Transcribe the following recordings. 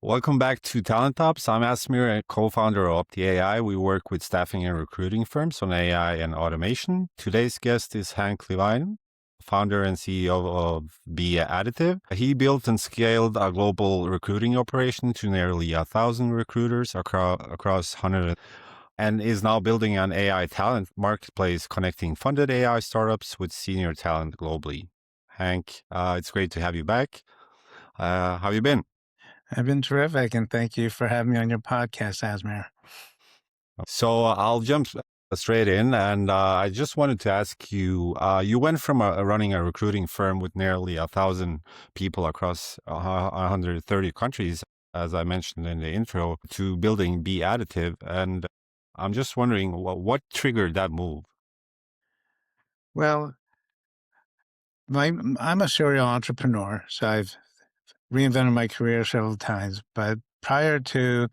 Welcome back to Talent Tops. I'm Asmir, a co-founder of the AI. We work with staffing and recruiting firms on AI and automation. Today's guest is Hank Levine, founder and CEO of Be Additive. He built and scaled a global recruiting operation to nearly 1,000 recruiters across 100 and is now building an AI talent marketplace connecting funded AI startups with senior talent globally. Hank, it's great to have you back. How have you been? I've been terrific, and thank you for having me on your podcast, Asmir. So I'll jump straight in, and I just wanted to ask you. You went from running a recruiting firm with nearly 1,000 people across 130 countries, as I mentioned in the intro, to building Be Additive, and I'm just wondering what triggered that move. Well, I'm a serial entrepreneur, so I've reinvented my career several times. But prior to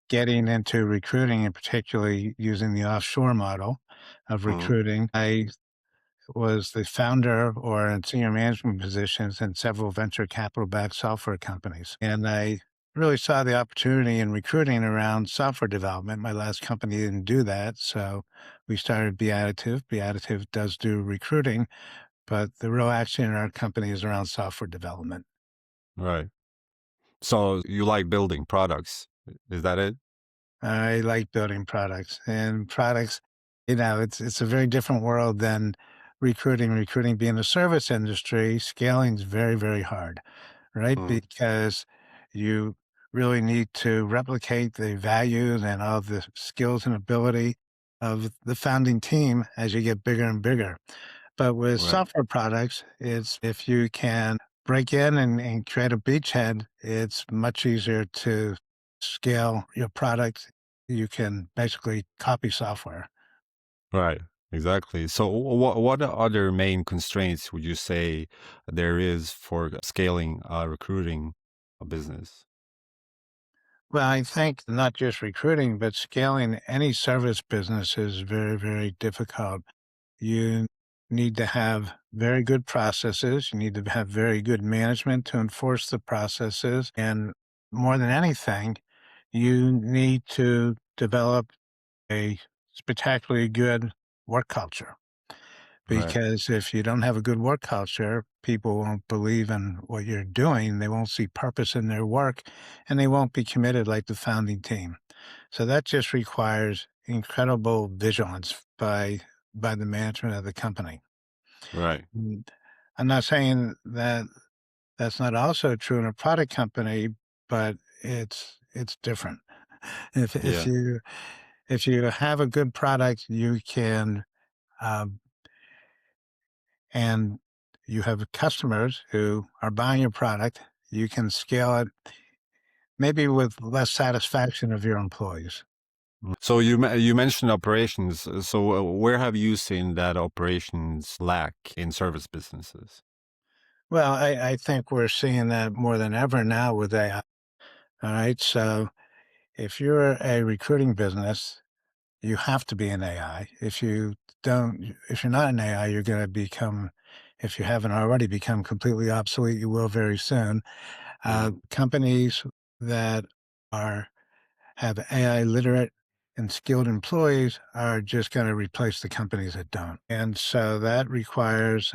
getting into recruiting, and particularly using the offshore model of Mm, recruiting, I was the founder or in senior management positions in several venture capital-backed software companies. And I really saw the opportunity in recruiting around software development. My last company didn't do that, so we started Be Additive. Be Additive does do recruiting, but the real action in our company is around software development. right. So you like building products? Is that it? I like building products, and products, it's a very different world than recruiting. Recruiting being a service industry, scaling is very, very hard, right? Mm, Because you really need to replicate the values and all the skills and ability of the founding team as you get bigger and bigger. But with right. software products, it's if you can break in and create a beachhead, it's much easier to scale your product. You can basically copy software. Right, exactly. So, what other main constraints would you say there is for scaling recruiting a business? Well, I think not just recruiting, but scaling any service business is very, very difficult. You need to have very good processes. You need to have very good management to enforce the processes. And more than anything, you need to develop a spectacularly good work culture. Right, Because if you don't have a good work culture, people won't believe in what you're doing. They won't see purpose in their work and they won't be committed like the founding team. So that just requires incredible vigilance by the management of the company. right. Mm, I'm not saying that that's not also true in a product company, but it's different. If if Yeah, you if you have a good product, you can um, and you have customers who are buying your product, you can scale it maybe with less satisfaction of your employees. So you mentioned operations. So where have you seen that operations lack in service businesses? Well, I think we're seeing that more than ever now with AI. All right. So if you're a recruiting business, you have to be an AI. If you're not an AI, you're going to become, if you haven't already become completely obsolete, you will very soon. Mm, Companies that are have AI literate and skilled employees are just going to replace the companies that don't. And so that requires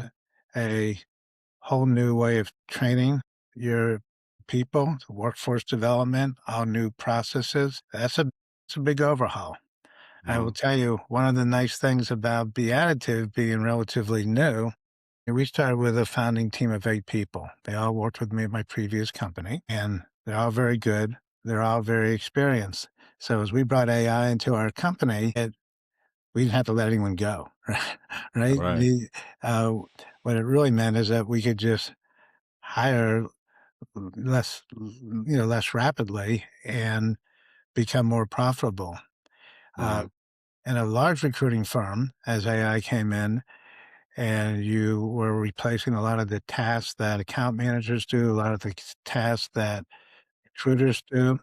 a whole new way of training your people, workforce development, all new processes. It's a big overhaul. I will mm, tell you one of the nice things about Be Additive being relatively new. We started with a founding team of 8 people. They all worked with me at my previous company, and they're all very good. They're all very experienced. So as we brought AI into our company, we didn't have to let anyone go, right? Right? right. Uh, what it really meant is that we could just hire less rapidly and become more profitable. Uh, Mm, in a large recruiting firm, as AI came in, and you were replacing a lot of the tasks that account managers do, a lot of the tasks that recruiters do.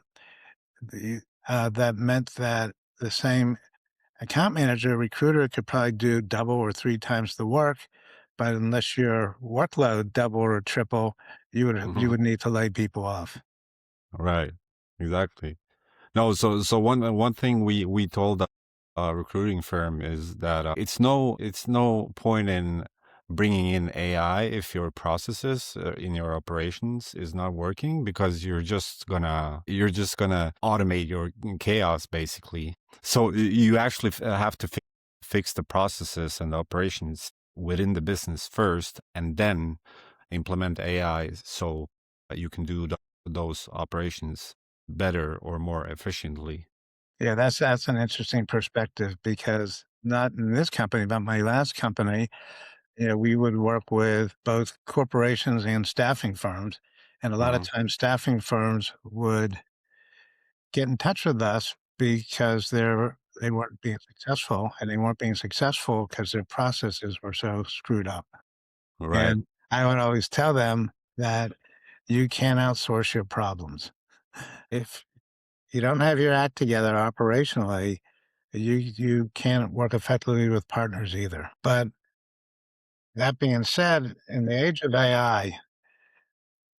That meant that the same account manager, recruiter could probably do double or three times the work, but unless your workload double or triple, you mhm, would need to lay people off. right. Exactly. No, so one thing we told a recruiting firm is that it's no point in bringing in AI if your processes in your operations is not working, because you're just gonna automate your chaos basically. So you actually have to fix the processes and the operations within the business first, and then implement AI so that you can do those operations better or more efficiently. Yeah, that's an interesting perspective because not in this company, but my last company, we would work with both corporations and staffing firms. And a lot of Hmm. times staffing firms would get in touch with us because they weren't being successful, and they weren't being successful because their processes were so screwed up. Right. And I would always tell them that you can't outsource your problems. If you don't have your act together operationally, you can't work effectively with partners either. But that being said, in the age of AI,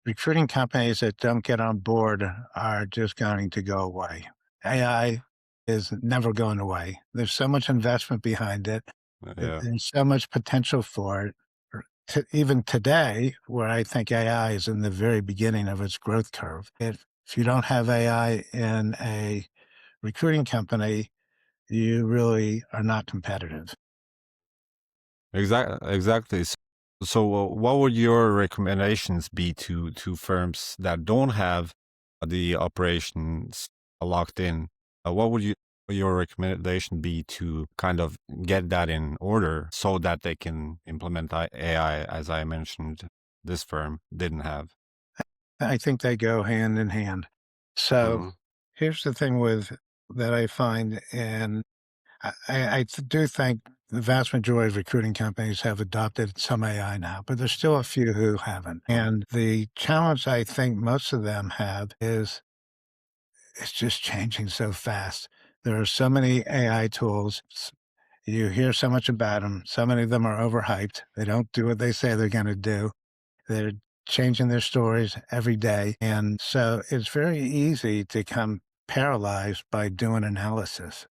recruiting companies that don't get on board are just going to go away. AI is never going away. There's so much investment behind it. Yeah. There's so much potential for it. Even today, where I think AI is in the very beginning of its growth curve, if you don't have AI in a recruiting company, you really are not competitive. Exactly. So, what would your recommendations be to firms that don't have the operations locked in? What would your recommendation be to kind of get that in order so that they can implement AI, as I mentioned, this firm didn't have? I think they go hand in hand. So Hmm. here's the thing with that I find, and do think the vast majority of recruiting companies have adopted some AI now, but there's still a few who haven't. And the challenge I think most of them have is it's just changing so fast. There are so many AI tools. You hear so much about them. So many of them are overhyped. They don't do what they say they're going to do. They're changing their stories every day. And so it's very easy to become paralyzed by doing analysis.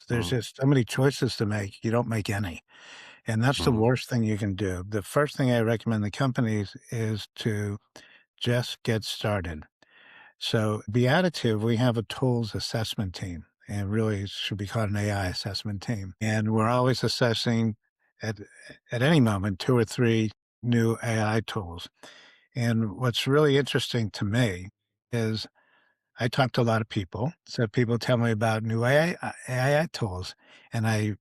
There's Hmm. just so many choices to make. You don't make any. And that's the Hmm. worst thing you can do. The first thing I recommend the companies is to just get started. So, Be Additive, we have a tools assessment team, and really it should be called an AI assessment team. And we're always assessing at at any moment 2 or 3 new AI tools. And what's really interesting to me is I talk to a lot of people. So people tell me about new AI tools, and I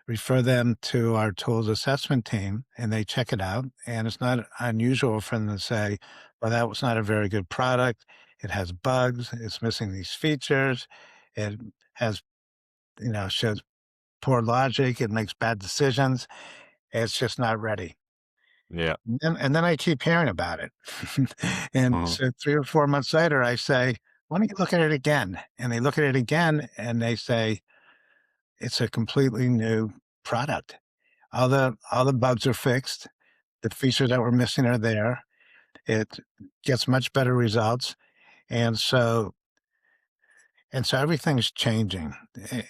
refer them to our tools assessment team, and they check it out. And it's not unusual for them to say, well, that was not a very good product. It has bugs. It's missing these features. It has, shows poor logic. It makes bad decisions. It's just not ready. Yeah. And then I keep hearing about it. And Hmm. so 3 or 4 months later, I say, "Why don't you look at it again?" And they look at it again, and they say, "It's a completely new product. All the bugs are fixed. The features that were missing are there. It gets much better results." And so everything's changing.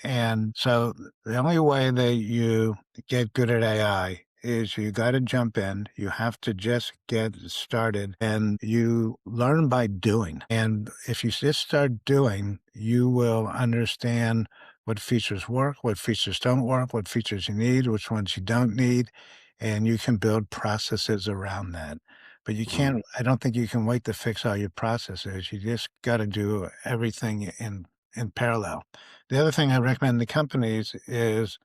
And so the only way that you get good at AI is you got to jump in. You have to just get started, and you learn by doing. And if you just start doing, you will understand what features work, what features don't work, what features you need, which ones you don't need, and you can build processes around that. But you Hmm. can't, I don't think you can wait to fix all your processes. You just got to do everything in parallel. The other thing I recommend to companies is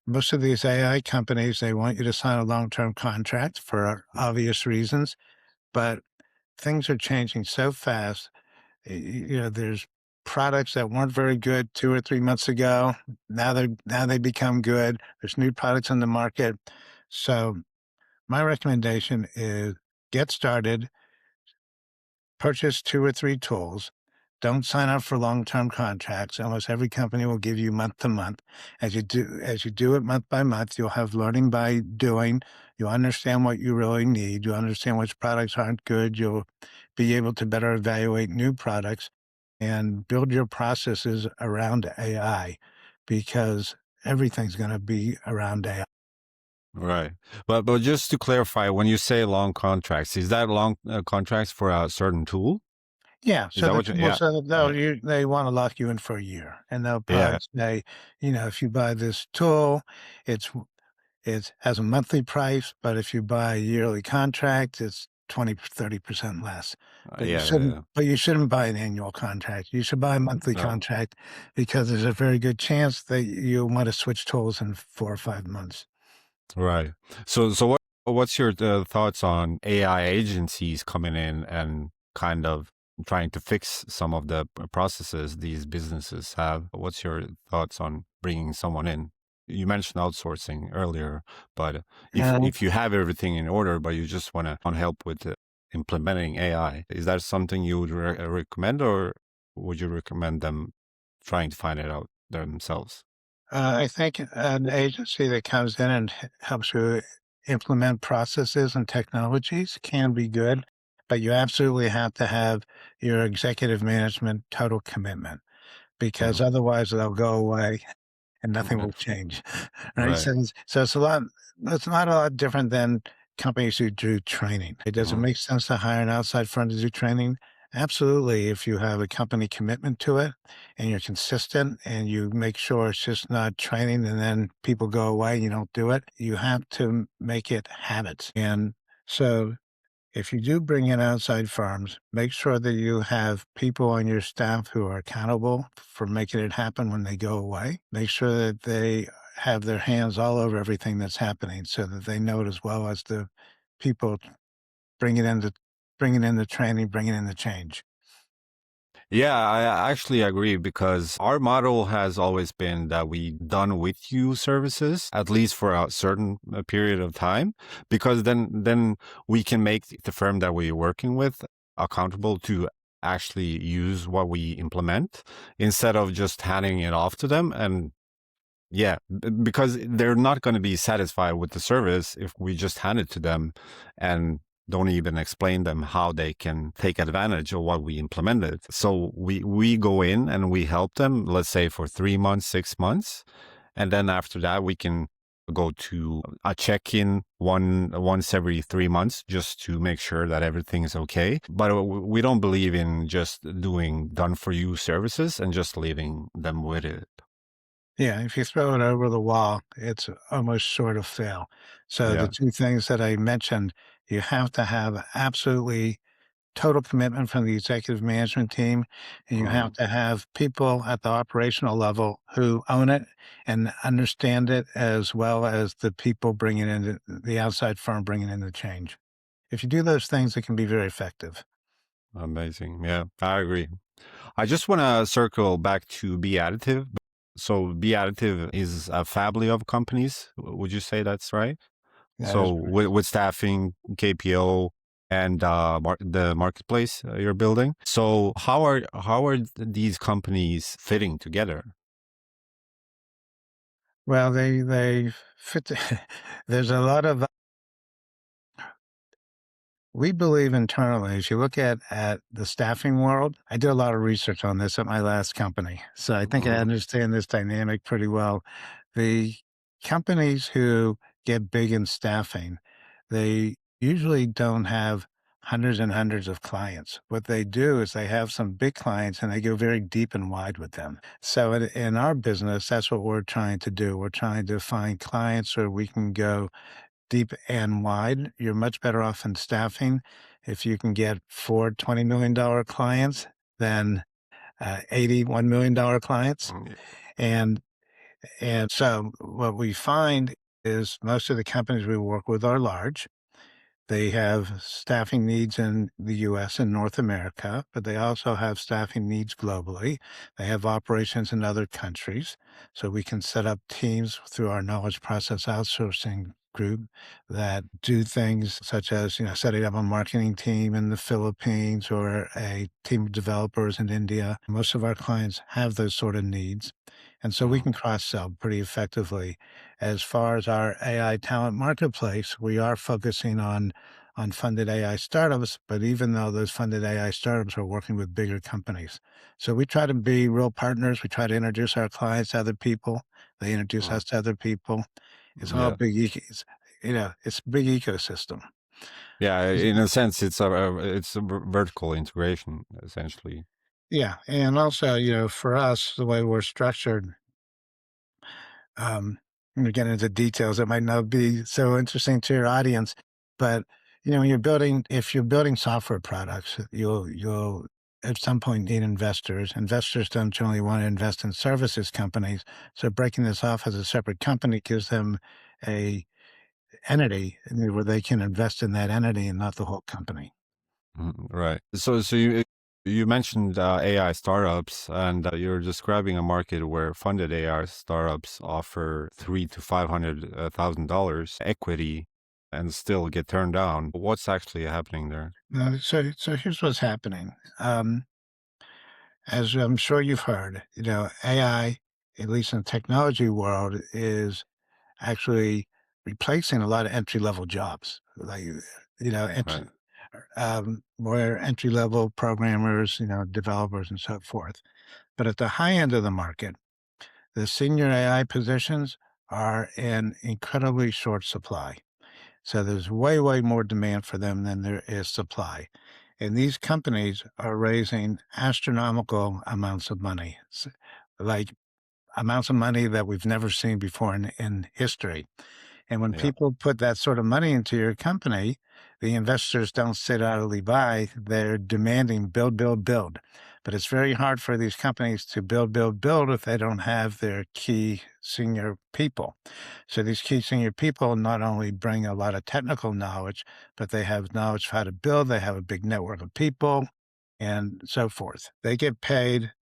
most of these AI companies, they want you to sign a long-term contract for obvious reasons, but things are changing so fast. There's products that weren't very good 2 or 3 months ago. Now they become good. There's new products on the market. So my recommendation is get started, purchase 2 or 3 tools. Don't sign up for long-term contracts. Almost every company will give you month to month. As you do it month by month, you'll have learning by doing. You'll understand what you really need. You'll understand which products aren't good. You'll be able to better evaluate new products. and build your processes around AI because everything's going to be around AI. Right. But just to clarify, when you say long contracts, is that long contracts for a certain tool? Yeah, Is so that what you? Yeah. they'll Yeah. you they wanna lock you in for a year, and they'll Yeah. probably say, if you buy this tool, it's it has a monthly price, but if you buy a yearly contract, it's 20, 30% less. But you Yeah. shouldn't Yeah. but you shouldn't buy an annual contract. You should buy a monthly No. contract because there's a very good chance that you'll wanna switch tools in 4 or 5 months. Right. So what's your thoughts on AI agencies coming in and kind of trying to fix some of the processes these businesses have? What's your thoughts on bringing someone in? You mentioned outsourcing earlier, but And if you have everything in order, but you just want help with implementing AI, is that something you would recommend, or would you recommend them trying to find it out themselves? I think an agency that comes in and helps you implement processes and technologies can be good, but you absolutely have to have your executive management total commitment because Mhm. otherwise they'll go away and nothing will change, right? Right. So it's not a lot different than companies who do training. It doesn't Mhm. make sense to hire an outside firm to do training. Absolutely, if you have a company commitment to it and you're consistent and you make sure it's just not training and then people go away, and you don't do it. You have to make it habits. And so if you do bring in outside firms, make sure that you have people on your staff who are accountable for making it happen when they go away. Make sure that they have their hands all over everything that's happening so that they know it as well as the people bringing in the bringing in the training, bringing in the change. Yeah, I actually agree because our model has always been that we done with you services, at least for a certain period of time, because then we can make the firm that we're working with accountable to actually use what we implement instead of just handing it off to them. And yeah, because they're not going to be satisfied with the service if we just hand it to them and don't even explain them how they can take advantage of what we implemented. So we go in and we help them, let's say for 3 months, 6 months, and then after that we can go to a check-in once every 3 months just to make sure that everything is okay. But we don't believe in just doing done for you services and just leaving them with it. Yeah, if you throw it over the wall, it's almost sure to fail. So the Yeah. two things that I mentioned, you have to have absolutely total commitment from the executive management team, and you Mhm. have to have people at the operational level who own it and understand it, as well as the people bringing in the outside firm bringing in the change. If you do those things, it can be very effective. Amazing. Yeah, I agree. I just want to circle back to Be Additive. So Be Additive is a family of companies. Would you say that's right? That So is with staffing, KPO, and the marketplace you're building. So how are these companies fitting together? well, they fit. There's a lot of we believe internally, as you look at the staffing world, I did a lot of research on this at my last company. So I think I Mhm. understand this dynamic pretty well. The companies who get big in staffing, they usually don't have hundreds and hundreds of clients. What they do is they have some big clients and they go very deep and wide with them. So in our business, that's what we're trying to do. We're trying to find clients where we can go deep and wide. You're much better off in staffing if you can get four $20 million clients than 80 $1 million clients. Mm, And so what we find is most of the companies we work with are large. They have staffing needs in the US and North America, but they also have staffing needs globally. They have operations in other countries. So we can set up teams through our knowledge process outsourcing group that do things such as, setting up a marketing team in the Philippines or a team of developers in India. Most of our clients have those sort of needs. And so we mhm. can cross sell pretty effectively. As far as our AI talent marketplace, we are focusing on on funded AI startups, but even though those funded AI startups are working with bigger companies. So we try to be real partners. We try to introduce our clients to other people. They introduce Mhm. us to other people. It's all Yeah. big, it's a big ecosystem. Yeah, in a sense, it's a vertical integration essentially. Yeah. And also, for us, the way we're structured, Um, and we get into details that might not be so interesting to your audience, but when if you're building software products, you'll at some point need investors. Investors don't generally want to invest in services companies, so breaking this off as a separate company gives them a entity where they can invest in that entity and not the whole company. Mhm, right. So you mentioned AI startups, and you're describing a market where funded AI startups offer $300,000 to $500,000 equity and still get turned down. What's actually happening there? So here's what's happening. As I'm sure you've heard, AI, at least in the technology world, is actually replacing a lot of entry level jobs, like Right. more entry level programmers, developers, and so forth. But at the high end of the market, the senior AI positions are in incredibly short supply. So there's way, way more demand for them than there is supply. And these companies are raising astronomical amounts of money, like amounts of money that we've never seen before in history. And when Yeah. people put that sort of money into your company, the investors don't sit idly by. They're demanding build, build, build. But it's very hard for these companies to build, build, build if they don't have their key senior people. So these key senior people not only bring a lot of technical knowledge, but they have knowledge of how to build. They have a big network of people and so forth. They get paid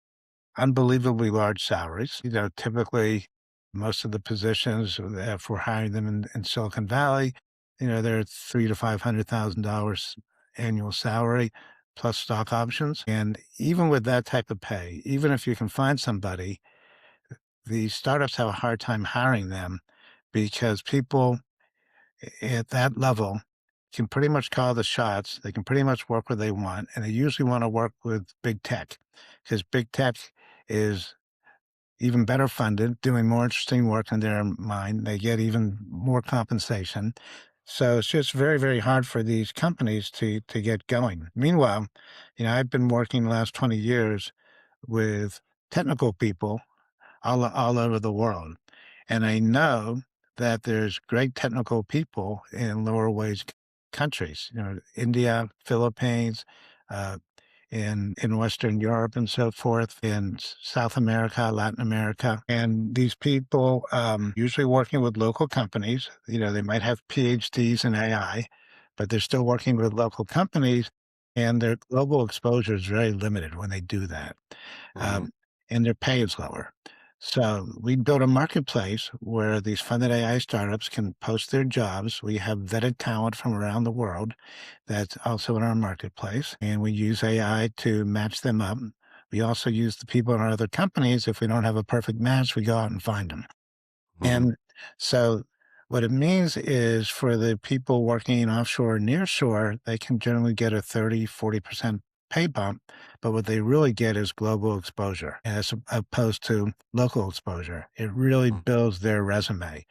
unbelievably large salaries. Typically, most of the positions, if we're hiring them in Silicon Valley, they're three to $500,000 annual salary plus stock options. And even with that type of pay, even if you can find somebody, the startups have a hard time hiring them because people at that level can pretty much call the shots. They can pretty much work where they want, and they usually want to work with big tech because big tech is even better funded, doing more interesting work in their mind. They get even more compensation. So it's just very, very hard for these companies to get going. Meanwhile, I've been working the last 20 years with technical people all over the world. And I know that there's great technical people in lower wage countries, India, Philippines, uh, in Western Europe and so forth, in South America, Latin America. And these people usually working with local companies. They might have PhDs in AI, but they're still working with local companies, and their global exposure is very limited when they do that. Mhm. Um, and their pay is lower. So we built a marketplace where these funded AI startups can post their jobs. We have vetted talent from around the world that's also in our marketplace, and we use AI to match them up. We also use the people in our other companies. If we don't have a perfect match, we go out and find them. Mhm. And so what it means is for the people working offshore or nearshore, they can generally get a 30-40% pay bump, but what they really get is global exposure as opposed to local exposure. It really Mhm. builds their resume.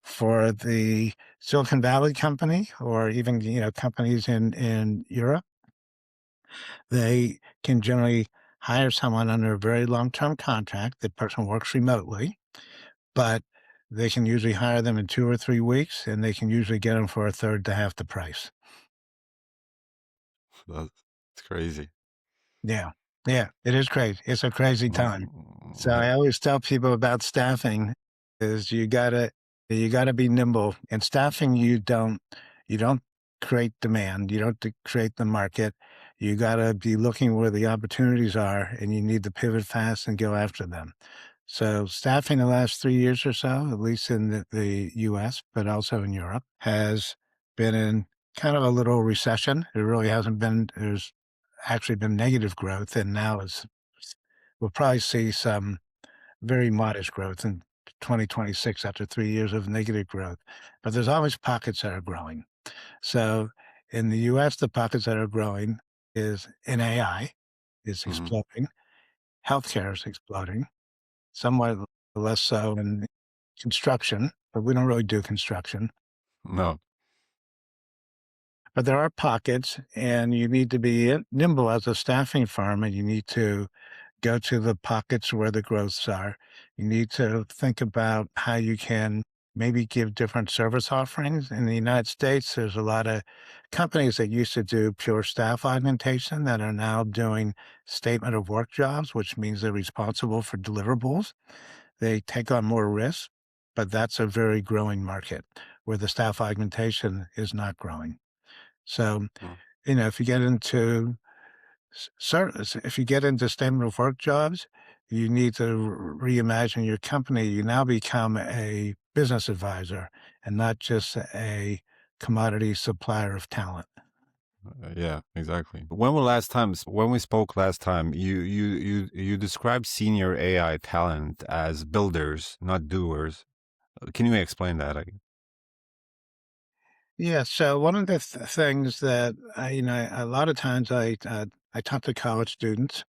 For the Silicon Valley company or even, companies in Europe, they can generally hire someone under a very long-term contract. The person works remotely, but they can usually hire them in 2 or 3 weeks, and they can usually get them for a third to half the price. That's crazy. Yeah. Yeah, it is crazy. It's a crazy time. So Mhm. I always tell people about staffing is you gotta be nimble. In staffing, you don't create demand. You don't create the market. You gotta be looking where the opportunities are, and you need to pivot fast and go after them. So staffing the last 3 years or so, at least in the US, but also in Europe, has been in kind of a little recession. It really hasn't been there's actually been negative growth, and now we'll probably see some very modest growth in 2026 after 3 years of negative growth. But there's always pockets that are growing. So In the US, the pockets that are growing is in AI is Hmm. exploding. Healthcare is exploding, somewhat less so in construction, but we don't really do construction. No. But there are pockets, and you need to be nimble as a staffing firm, and you need to go to the pockets where the growths are. You need to think about how you can maybe give different service offerings. In the United States, there's a lot of companies that used to do pure staff augmentation that are now doing statement of work jobs, which means they're responsible for deliverables. They take on more risks, but that's a very growing market where the staff augmentation is not growing. So, Mm. if you get into if you get into statement of work jobs, you need to reimagine your company. You now become a business advisor and not just a commodity supplier of talent. Yeah, exactly. When we spoke last time, you described senior AI talent as builders, not doers. Can you explain that? Yeah. So one of the things that a lot of times I talk to college students.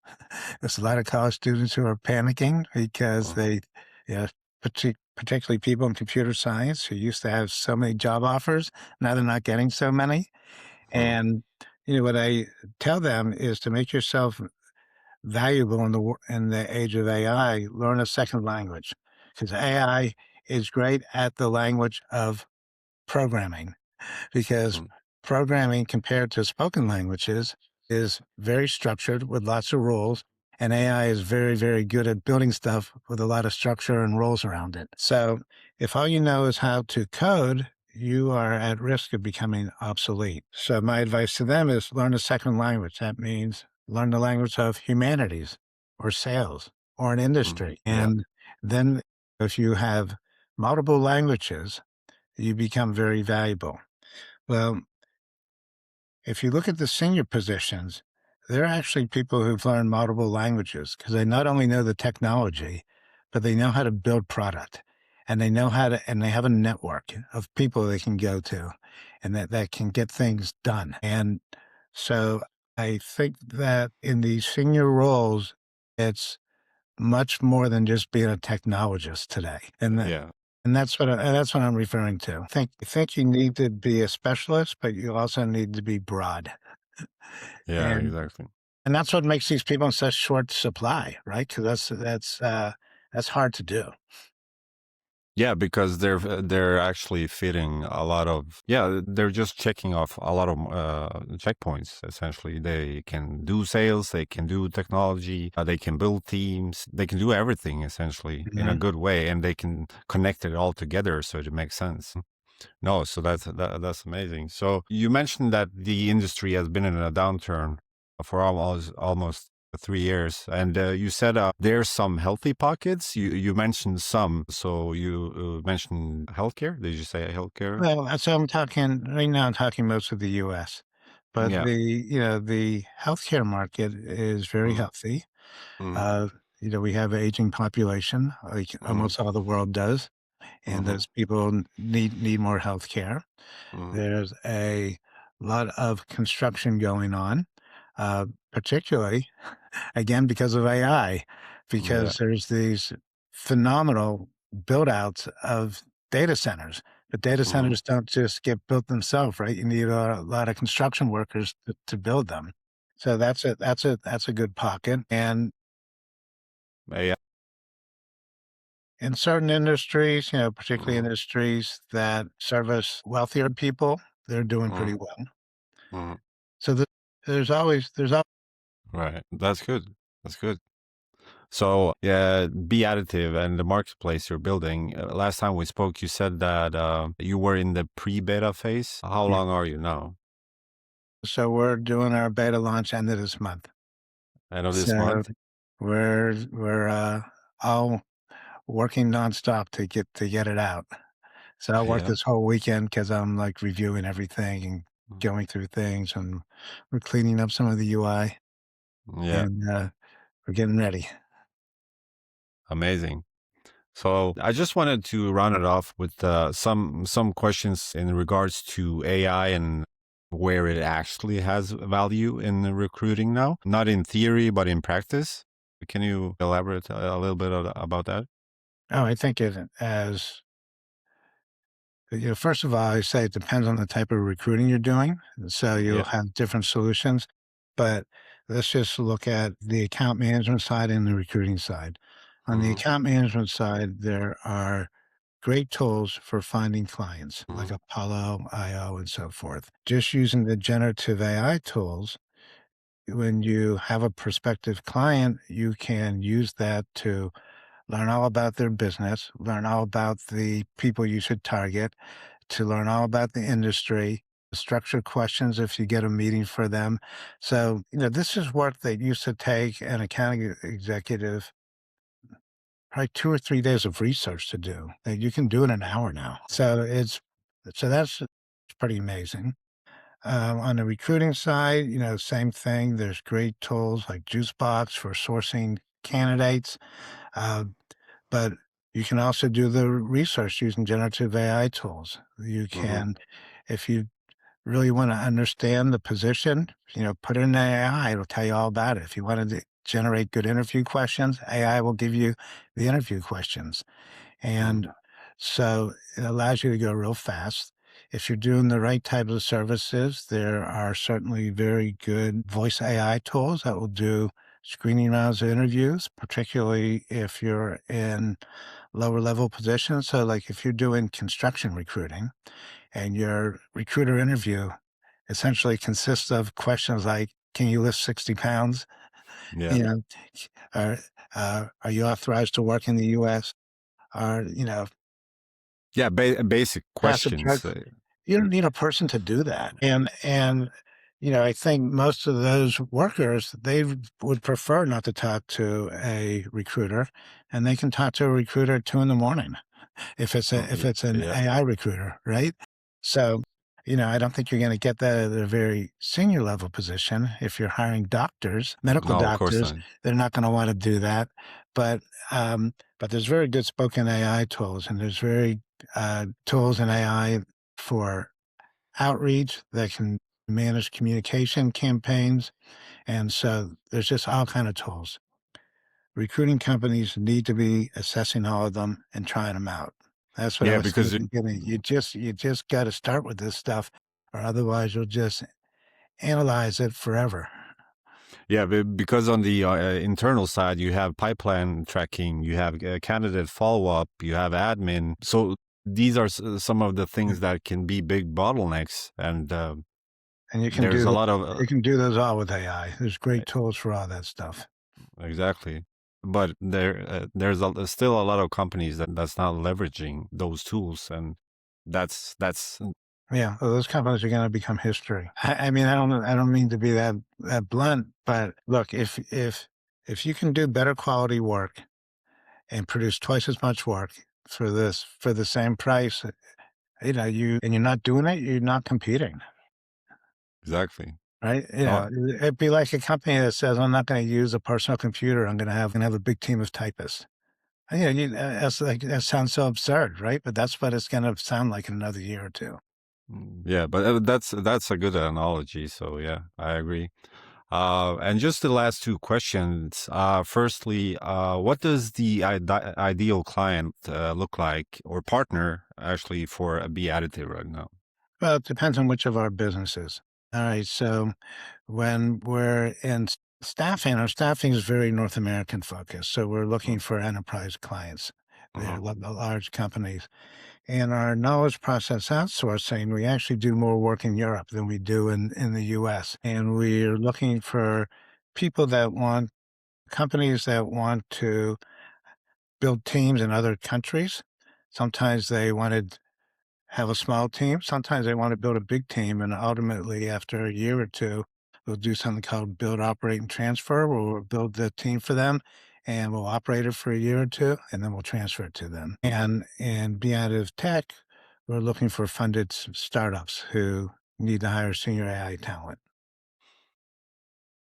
There's a lot of college students who are panicking because Uh-huh. you know, particularly people in computer science who used to have so many job offers. Now they're not getting so many. Uh-huh. And, what I tell them is to make yourself valuable in the age of AI, learn a second language because AI is great at the language of programming because Mm. programming compared to spoken languages is very structured with lots of rules. And AI is very, very good at building stuff with a lot of structure and rules around it. So if all you know is how to code, you are at risk of becoming obsolete. So my advice to them is learn a second language. That means learn the language of humanities or sales or an Mm. industry. Yeah. And then if you have multiple languages, you become very valuable. Well, if you look at the senior positions, they're actually people who've learned multiple languages because they not only know the technology, but they know how to build product and and they have a network of people they can go to and that can get things done. And so I think that in these senior roles, it's much more than just being a technologist today. Yeah. And that's what I'm referring to. I think you need to be a specialist, but you also need to be broad. Yeah, And exactly. and that's what makes these people in such short supply, right? Because that's hard to do. Yeah, because they're actually fitting a lot of they're just checking off a lot of checkpoints. Essentially, they can do sales, they can do technology, they can build teams, they can do everything essentially in a Mhm. good way, and they can connect it all together so it makes sense. No, so that's amazing. So you mentioned that the industry has been in a downturn for almost 3 years, and you said there's some healthy pockets. You mentioned some. So you mentioned healthcare. Did you say healthcare? Well, so I'm talking right now, I'm talking most of the US, but Yeah. the healthcare market is very Mm, healthy. mm, Uh, we have an aging population, like mm, almost all the world does, and mm, those people need more healthcare. mm, There's a lot of construction going on, particularly, again, because of AI, yeah. because there's these phenomenal build outs of data centers. But data Mm, centers don't just get built themselves, right? You need a lot of construction workers to build them. So that's a good pocket. And yeah. in certain industries, particularly Mm, industries that service wealthier people, they're doing mm, pretty well. mm. So there's always Right. That's good. That's good. So, yeah, Be Additive and the marketplace you're building. Last time we spoke, you said that you were in the pre-beta phase. How yeah. long are you now? So we're doing our beta launch end of this month. End of this So month? we're all working nonstop to get it out. So I worked Yeah. this whole weekend because I'm like reviewing everything and Mm. going through things, and we're cleaning up some of the UI, Yeah. and we're getting ready. Amazing. So I just wanted to round it off with some questions in regards to AI and where it actually has value in the recruiting now, not in theory, but in practice. Can you elaborate a little bit about that? Oh, I think it as first of all, I say it depends on the type of recruiting you're doing. So you'll Yeah. have different solutions, but let's just look at the account management side and the recruiting side. On the Hmm. account management side, there are great tools for finding clients like Hmm. Apollo, IO, and so forth. Just using the generative AI tools, when you have a prospective client, you can use that to learn all about their business, learn all about the people you should target, to learn all about the industry, structure questions if you get a meeting for them. So, this is work that used to take an accounting executive probably 2 or 3 days of research to do. That you can do in an hour now. So that's pretty amazing. On the recruiting side, same thing. There's great tools like Juicebox for sourcing candidates. Uh, but you can also do the research using generative AI tools. You Hmm. can, if you really want to understand the position, put it in AI. It'll tell you all about it. If you want to generate good interview questions, AI will give you the interview questions. Hmm. And so it allows you to go real fast. If you're doing the right types of services, there are certainly very good voice AI tools that will do screening rounds of interviews, particularly if you're in lower level positions. So, like if you're doing construction recruiting and your recruiter interview essentially consists of questions like, can you lift 60 pounds? Yeah. You know, are, are you authorized to work in the U.S.? Are, Yeah. Basic pass a drug. questions. You don't need a person to do that. And I think most of those workers, they would prefer not to talk to a recruiter, and they can talk to a recruiter at 2 in the morning if it's an Yeah. AI recruiter, right? So, I don't think you're gonna get that at a very senior level position. If you're hiring doctors, medical No, of course doctors, not. they're not gonna wanna do that. But, but there's very good spoken AI tools, and there's very, tools in AI for outreach that can manage communication campaigns, and so there's just all kind of tools. Recruiting companies need to be assessing all of them and trying them out. That's what I Yeah, would say at because the beginning. You just gotta start with this stuff, or otherwise you'll just analyze it forever. yeah, because on the internal side, you have pipeline tracking, you have candidate follow up, you have admin. So these are some of the Yeah, things that can be big bottlenecks, and and there's a lot of you can do those all with AI. There's great tools for all that stuff. exactly. But there's still a lot of companies that's not leveraging those tools, and that's Yeah, well, those companies are gonna become history. I mean, I don't mean to be that blunt, but look, if you can do better quality work and produce twice as much work for the same price, you're not doing it, you're not competing, exactly. right? No, It'd be like a company that says, "I'm not gonna use a personal computer, I'm gonna have a big team of typists." That's like that sounds so absurd, right? But that's what it's gonna sound like in another year or 2. yeah, but that's a good analogy. So yeah, I agree. And just the last two questions. Firstly, what does the ideal client look like or partner actually for a Be Additive right now? Well, it depends on which of our businesses. All right, so when we're in staffing, our staffing is very North American focused. So we're looking for enterprise clients. They're Uh-huh. large companies. And our knowledge process outsourcing, we actually do more work in Europe than we do in the US. And we're looking for people that want companies that want to build teams in other countries. Sometimes they wanted have a small team. Sometimes they want to build a big team, and ultimately, after a year or two, we'll do something called build, operate, and transfer, where we'll build the team for them, and we'll operate it for a year or two, and then we'll transfer it to them. And in Be Additive Tech, we're looking for funded startups who need to hire senior AI talent.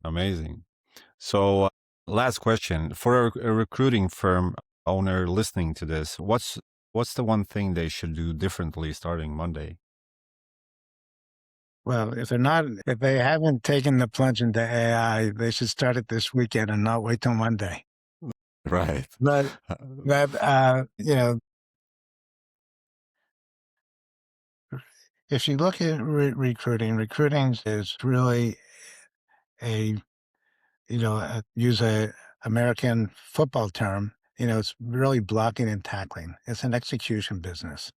Amazing. So, last question for a recruiting firm owner listening to this, what's the one thing they should do differently starting Monday? Well, if they haven't taken the plunge into AI, they should start it this weekend and not wait till Monday. Right. But Uh, you know, if you look at recruiting is really a use a American football term. It's really blocking and tackling. It's an execution business.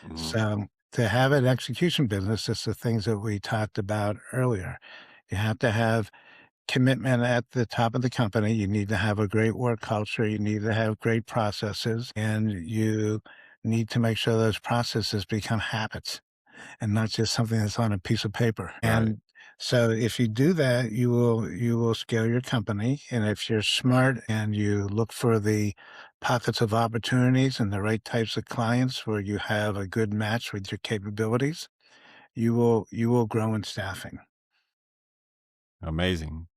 mhm. So to have an execution business, it's the things that we talked about earlier. You have to have commitment at the top of the company. You need to have a great work culture. You need to have great processes, and you need to make sure those processes become habits and not just something that's on a piece of paper. Right. And so if you do that, you will scale your company. And if you're smart and you look for the pockets of opportunities and the right types of clients where you have a good match with your capabilities, you will grow in staffing. Amazing.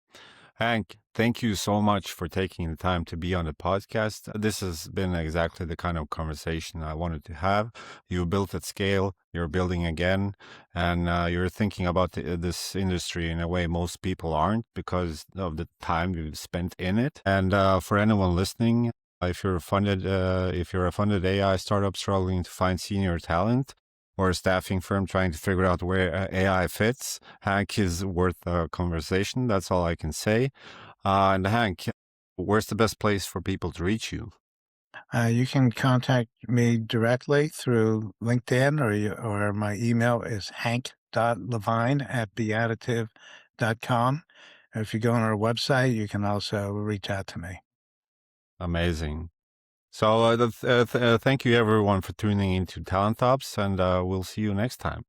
Hank, thank you so much for taking the time to be on the podcast. This has been exactly the kind of conversation I wanted to have. You built at scale, you're building again, and you're thinking about this industry in a way most people aren't because of the time you've spent in it. And for anyone listening, if you're a funded AI startup struggling to find senior talent, or a staffing firm trying to figure out where AI fits, Hank is worth a conversation. That's all I can say. And Hank, where's the best place for people to reach you? You can contact me directly through LinkedIn, or my email is hank.levine@beadditive.com. If you go on our website, you can also reach out to me. Amazing. So thank you everyone for tuning into Talent Ops, and we'll see you next time.